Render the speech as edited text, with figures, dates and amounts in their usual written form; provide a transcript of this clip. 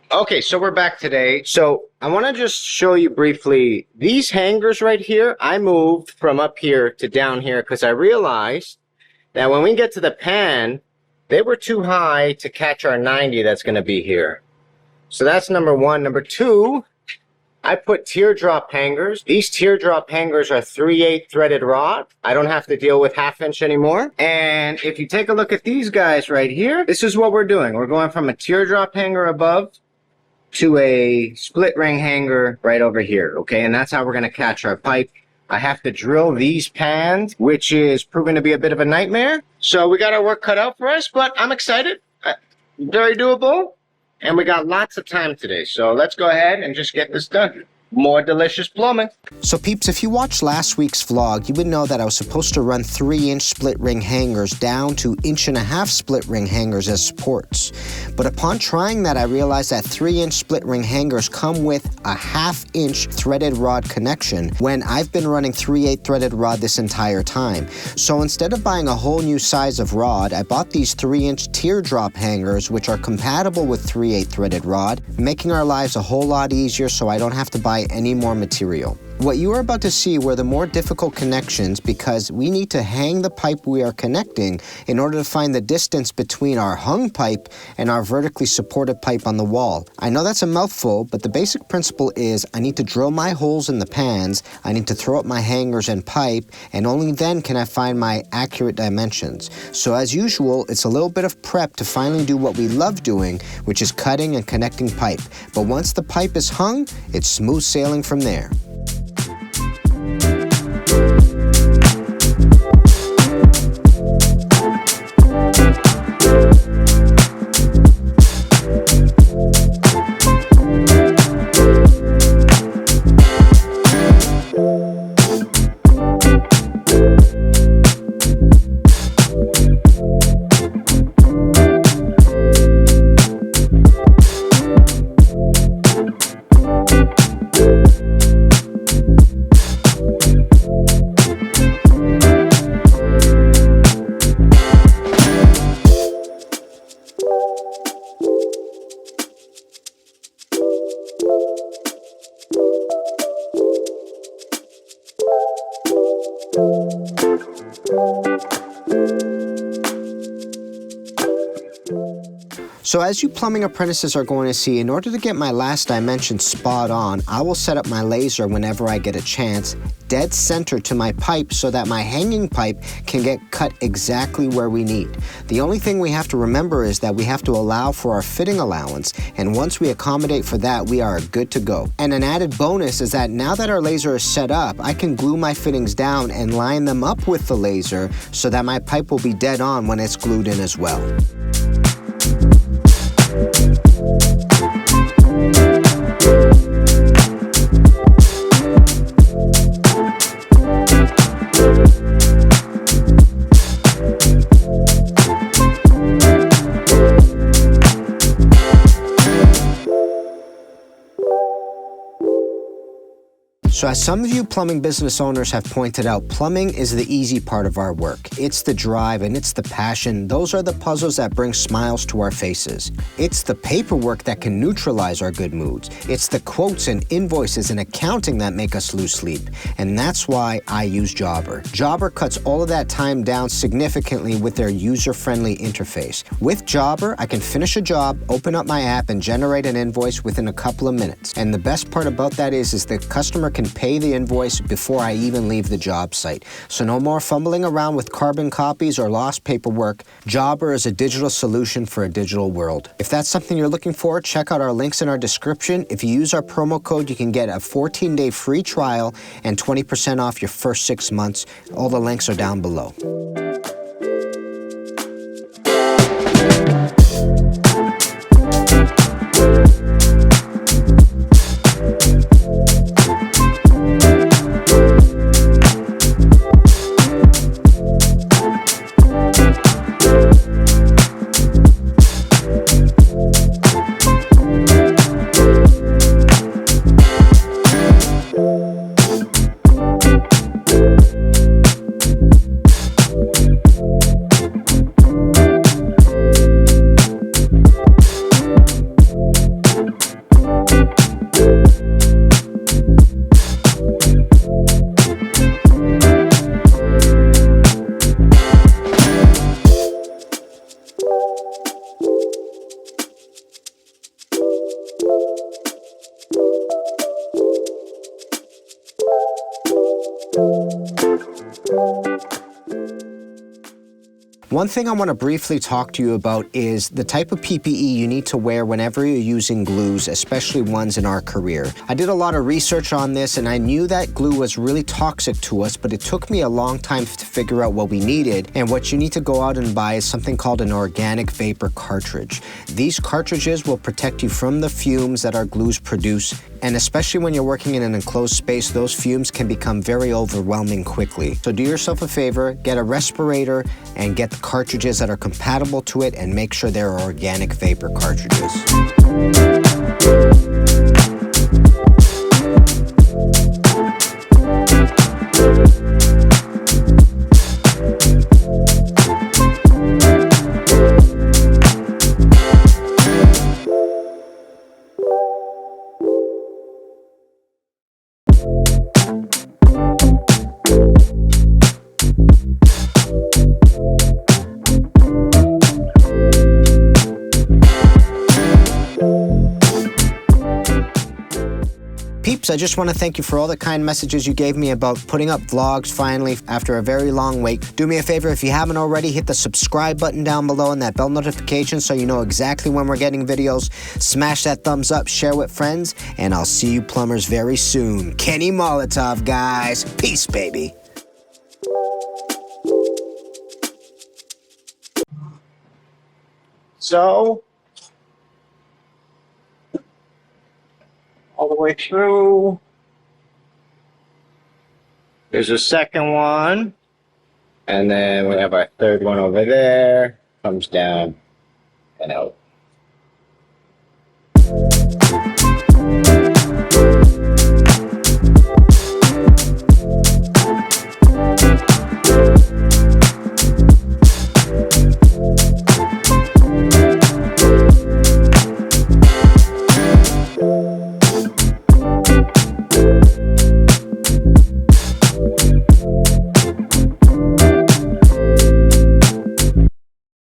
Okay, so we're back today. So I want to just show you briefly these hangers right here. I moved from up here to down here because I realized that when we get to the pan, they were too high to catch our 90 that's going to be here. So that's number one. Number two, I put teardrop hangers. These teardrop hangers are 3/8 threaded rod. I don't have to deal with 1/2 inch anymore. And if you take a look at these guys right here, this is what we're doing. We're going from a teardrop hanger above to a split ring hanger right over here, okay? And that's how we're going to catch our pipe. I have to drill these pans, which is proving to be a bit of a nightmare. So we got our work cut out for us, but I'm excited. Very doable. And we got lots of time today. So let's go ahead and just get this done. More delicious plumbing. So peeps, if you watched last week's vlog, you would know that I was supposed to run 3-inch split ring hangers down to 1.5 inch split ring hangers as supports. But upon trying that, I realized that 3-inch split ring hangers come with a 1/2 inch threaded rod connection when I've been running 3/8 threaded rod this entire time. So instead of buying a whole new size of rod, I bought these 3-inch teardrop hangers, which are compatible with 3/8 threaded rod, making our lives a whole lot easier so I don't have to buy any more material. What you are about to see were the more difficult connections because we need to hang the pipe we are connecting in order to find the distance between our hung pipe and our vertically supported pipe on the wall. I know that's a mouthful, but the basic principle is I need to drill my holes in the pans, I need to throw up my hangers and pipe, and only then can I find my accurate dimensions. So as usual, it's a little bit of prep to finally do what we love doing, which is cutting and connecting pipe. But once the pipe is hung, it's smooth sailing from there. So as you plumbing apprentices are going to see, in order to get my last dimension spot on, I will set up my laser whenever I get a chance, dead center to my pipe so that my hanging pipe can get cut exactly where we need. The only thing we have to remember is that we have to allow for our fitting allowance, and once we accommodate for that, we are good to go. And an added bonus is that now that our laser is set up, I can glue my fittings down and line them up with the laser so that my pipe will be dead on when it's glued in as well. So as some of you plumbing business owners have pointed out, plumbing is the easy part of our work. It's the drive and it's the passion. Those are the puzzles that bring smiles to our faces. It's the paperwork that can neutralize our good moods. It's the quotes and invoices and accounting that make us lose sleep. And that's why I use Jobber. Jobber cuts all of that time down significantly with their user-friendly interface. With Jobber, I can finish a job, open up my app, and generate an invoice within a couple of minutes. And the best part about that is the customer can pay the invoice before I even leave the job site. So no more fumbling around with carbon copies or lost paperwork. Jobber is a digital solution for a digital world. If that's something you're looking for, check out our links in our description. If you use our promo code, you can get a 14-day free trial and 20% off your first 6 months. All the links are down below. One thing I want to briefly talk to you about is the type of PPE you need to wear whenever you're using glues, especially ones in our career. I did a lot of research on this and I knew that glue was really toxic to us, but it took me a long time to figure out what we needed. And what you need to go out and buy is something called an organic vapor cartridge. These cartridges will protect you from the fumes that our glues produce, and especially when you're working in an enclosed space, those fumes can become very overwhelming quickly. So do yourself a favor, get a respirator and get the cartridges that are compatible to it, and make sure they're organic vapor cartridges. Peeps, I just want to thank you for all the kind messages you gave me about putting up vlogs finally after a very long wait. Do me a favor, if you haven't already, hit the subscribe button down below and that bell notification so you know exactly when we're getting videos. Smash that thumbs up, share with friends, and I'll see you plumbers very soon. Kenny Molotov, guys. Peace, baby. So, all the way through. There's a second one. And then we have our third one over there. Comes down and out.